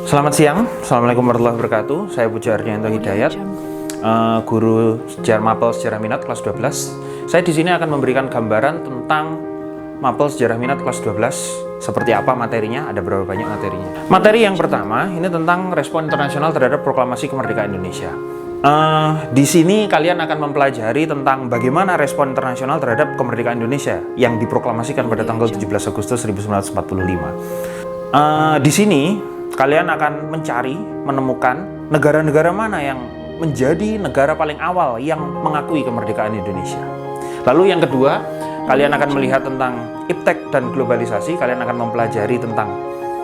Selamat siang, Assalamualaikum warahmatullahi wabarakatuh. Saya Puja Ardianto Hidayat, guru sejarah Mapel Sejarah Minat kelas 12. Saya di sini akan memberikan gambaran tentang Mapel Sejarah Minat kelas 12. Seperti apa materinya, ada berapa banyak materinya. Materi yang pertama, ini tentang respon internasional terhadap proklamasi kemerdekaan Indonesia. Di sini kalian akan mempelajari tentang bagaimana respon internasional terhadap kemerdekaan Indonesia yang diproklamasikan pada tanggal 17 Agustus 1945. Di sini kalian akan mencari, menemukan negara-negara mana yang menjadi negara paling awal yang mengakui kemerdekaan Indonesia. Lalu yang kedua, kalian akan melihat tentang iptek dan globalisasi. Kalian akan mempelajari tentang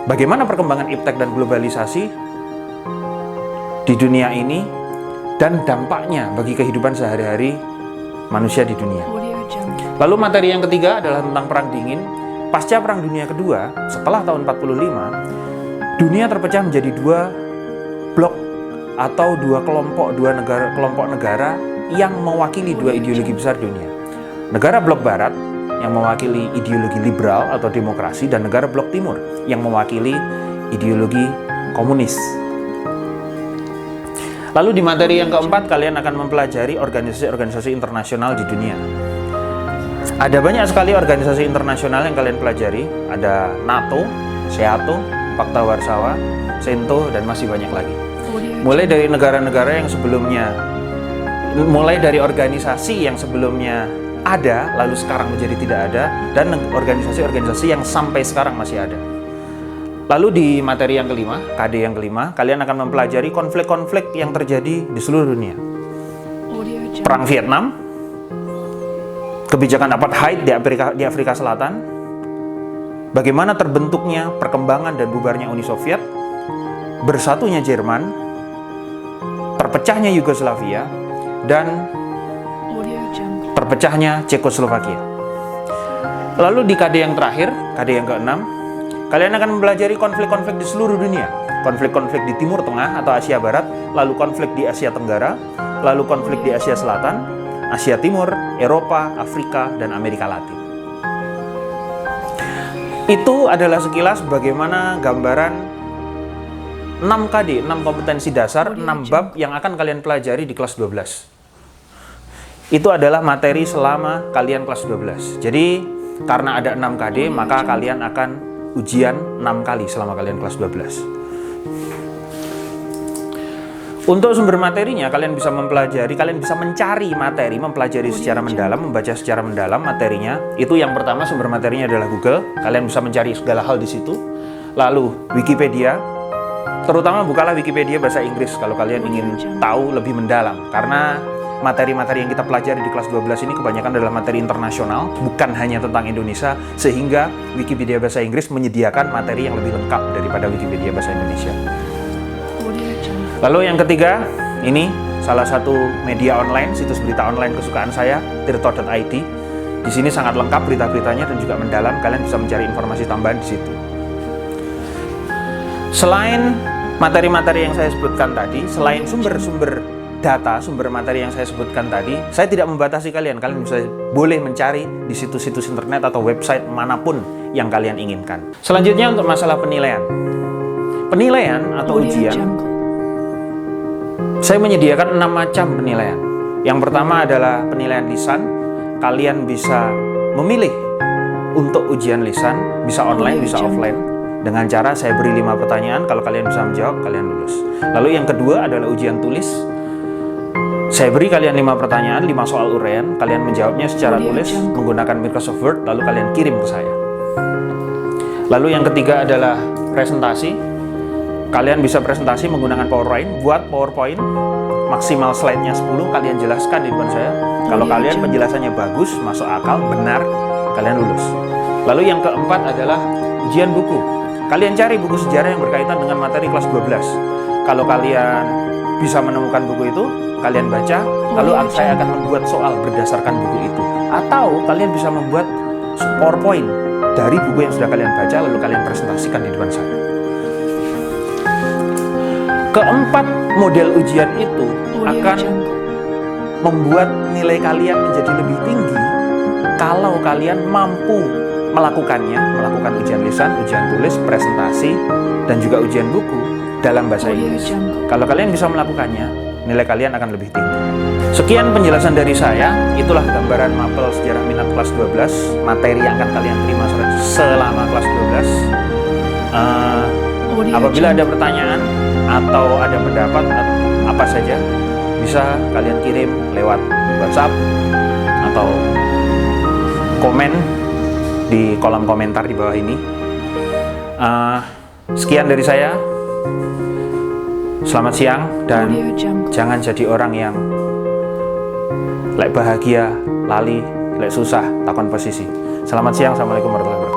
bagaimana perkembangan iptek dan globalisasi di dunia ini dan dampaknya bagi kehidupan sehari-hari manusia di dunia. Lalu materi yang ketiga adalah tentang Perang Dingin. Pasca Perang Dunia Kedua, setelah tahun 45, dunia terpecah menjadi dua blok atau dua kelompok negara yang mewakili dua ideologi besar dunia. Negara blok barat yang mewakili ideologi liberal atau demokrasi, dan negara blok timur yang mewakili ideologi komunis. Lalu di materi yang keempat kalian akan mempelajari organisasi-organisasi internasional di dunia. Ada banyak sekali organisasi internasional yang kalian pelajari. Ada NATO, SEATO, Pakta Warsawa, Sento, dan masih banyak lagi. Mulai dari negara-negara yang sebelumnya, mulai dari organisasi yang sebelumnya ada, lalu sekarang menjadi tidak ada, dan organisasi-organisasi yang sampai sekarang masih ada. Lalu di materi yang kelima, KD yang kelima, kalian akan mempelajari konflik-konflik yang terjadi di seluruh dunia. Perang Vietnam, kebijakan apartheid di Afrika Selatan, bagaimana terbentuknya, perkembangan dan bubarnya Uni Soviet, bersatunya Jerman, terpecahnya Yugoslavia, dan terpecahnya Cekoslovakia. Lalu di KD yang terakhir, KD yang ke-6, kalian akan mempelajari konflik-konflik di seluruh dunia. Konflik-konflik di Timur Tengah atau Asia Barat, lalu konflik di Asia Tenggara, lalu konflik di Asia Selatan, Asia Timur, Eropa, Afrika, dan Amerika Latin. Itu adalah sekilas bagaimana gambaran 6 KD, 6 kompetensi dasar, 6 bab yang akan kalian pelajari di kelas 12. Itu adalah materi selama kalian kelas 12. Jadi, karena ada 6 KD, maka kalian akan ujian 6 kali selama kalian kelas 12. Untuk sumber materinya, kalian bisa mempelajari, kalian bisa mencari materi, mempelajari secara mendalam, membaca secara mendalam materinya. Itu yang pertama, sumber materinya adalah Google. Kalian bisa mencari segala hal di situ. Lalu Wikipedia, terutama bukalah Wikipedia bahasa Inggris kalau kalian ingin tahu lebih mendalam. Karena materi-materi yang kita pelajari di kelas 12 ini kebanyakan adalah materi internasional, bukan hanya tentang Indonesia, sehingga Wikipedia bahasa Inggris menyediakan materi yang lebih lengkap daripada Wikipedia bahasa Indonesia. Lalu yang ketiga, ini salah satu media online, situs berita online kesukaan saya, tirto.id. Di sini sangat lengkap berita-beritanya dan juga mendalam. Kalian bisa mencari informasi tambahan di situ. Selain materi-materi yang saya sebutkan tadi, selain sumber-sumber data, sumber materi yang saya sebutkan tadi, saya tidak membatasi kalian. Kalian bisa boleh mencari di situs-situs internet atau website manapun yang kalian inginkan. Selanjutnya untuk masalah penilaian. Penilaian atau ujian, saya menyediakan 6 macam penilaian. Yang pertama adalah penilaian lisan. Kalian bisa memilih untuk ujian lisan, bisa online, bisa offline. Dengan cara saya beri 5 pertanyaan, kalau kalian bisa menjawab, kalian lulus. Lalu yang kedua adalah ujian tulis. Saya beri kalian 5 pertanyaan, 5 soal uraian. Kalian menjawabnya secara tulis menggunakan Microsoft Word, lalu kalian kirim ke saya. Lalu yang ketiga adalah presentasi. Kalian bisa presentasi menggunakan PowerPoint. Buat PowerPoint, maksimal slide-nya 10, kalian jelaskan di depan saya. Kalau kalian penjelasannya bagus, masuk akal, benar, kalian lulus. Lalu yang keempat adalah ujian buku. Kalian cari buku sejarah yang berkaitan dengan materi kelas 12. Kalau kalian bisa menemukan buku itu, kalian baca, lalu saya akan membuat soal berdasarkan buku itu. Atau kalian bisa membuat PowerPoint dari buku yang sudah kalian baca, lalu kalian presentasikan di depan saya. Keempat model ujian itu akan membuat nilai kalian menjadi lebih tinggi kalau kalian mampu melakukan ujian lisan, ujian tulis, presentasi, dan juga ujian buku dalam bahasa Inggris. Kalau kalian bisa melakukannya, nilai kalian akan lebih tinggi. Sekian penjelasan dari saya. Itulah gambaran mapel sejarah minat kelas 12, materi yang akan kalian terima selama kelas 12. Apabila ada pertanyaan atau ada pendapat apa saja, bisa kalian kirim lewat WhatsApp atau komen di kolom komentar di bawah ini. Sekian dari saya. Selamat siang, dan jangan jadi orang yang lek bahagia lali, lek susah takon posisi. Selamat siang, assalamualaikum warahmatullahi wabarakatuh.